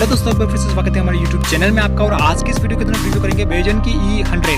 दोस्तों, फिर से स्वागत है हमारे YouTube चैनल में आपका। और आज की इस वीडियो के अंदर रिव्यू करेंगे Baojun की E100।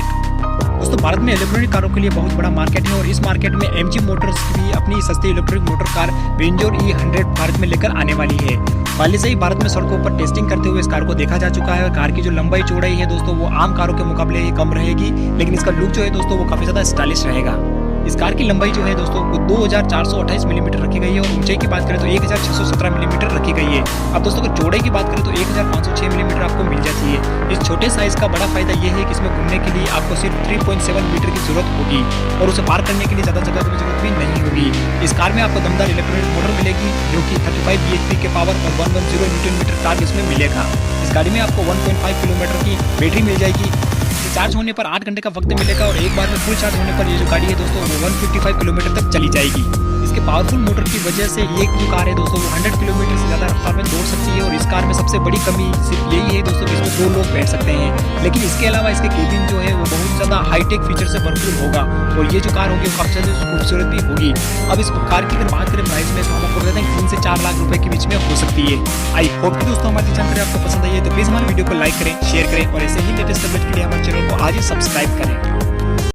दोस्तों, भारत में इलेक्ट्रॉनिक कारों के लिए बहुत बड़ा मार्केट है और इस मार्केट में MG मोटर्स भी अपनी सस्ती electric motor car Baojun E100 Bharat में लेकर आने वाली है। पहले से ही भारत में सड़कों पर टेस्टिंग करते हुए इस कार को देखा जा चुका है और कार की जो लंबाई चौड़ाई है दोस्तों, वो आम कारों के मुकाबले कम रहेगी, लेकिन इसका लुक जो है दोस्तों वो काफी ज्यादा स्टाइलिश रहेगा। इस कार की लंबाई जो है दोस्तों वो 2428 मिलीमीटर रखी गई है और ऊंचाई की बात करें तो 1617 मिलीमीटर रखी गई है। अब दोस्तों अगर चौड़ाई की बात करें तो 1506 मिलीमीटर आपको मिल जाती है। इस छोटे साइज का बड़ा फायदा ये है कि इसमें घूमने के लिए आपको सिर्फ 3.7 मीटर की जरूरत होगी और उसे पार करने के लिए ज्यादा जगह की जरूरत भी नहीं होगी। इस कार में आपको दमदार इलेक्ट्रॉनिक मोटर मिलेगी जो कि 35 bhp के पावर और 110 न्यूटन मीटर टॉर्क इसमें मिलेगा। इस गाड़ी में आपको 1.5 किलोमीटर की बैटरी मिल जाएगी। चार्ज होने पर 8 घंटे का वक्त मिलेगा और एक बार में फुल चार्ज होने पर ये जो गाड़ी है दोस्तों वो 155 किलोमीटर तक चली जाएगी। इसके पावरफुल मोटर की वजह से ये जो कार है दोस्तों वो 100 किलोमीटर से ज्यादा रफ्तार में दौड़ सकती है। और इस कार में सबसे बड़ी कमी सिर्फ यही है दोस्तों, इसमें 2 लोग बैठ सकते हैं, लेकिन इसके अलावा इसके केबिन जो है वो बहुत ज्यादा हाईटेक फीचर से भरपूर होगा और ये जो कार होगी वो काफी ज्यादा खूबसूरत भी होगी। अब इस कार की अगर बात करें प्राइस में तो हम आपको कहते हैं 3 से 4 लाख रुपए के बीच में हो सकती है। आई होप कि दोस्तों हमारी जानकारी आपको पसंद आई है तो प्लीज हमारे वीडियो को लाइक करें, शेयर करें और ऐसे ही लेटेस्ट अपडेट के लिए हमारे चैनल को आज ही सब्सक्राइब करें।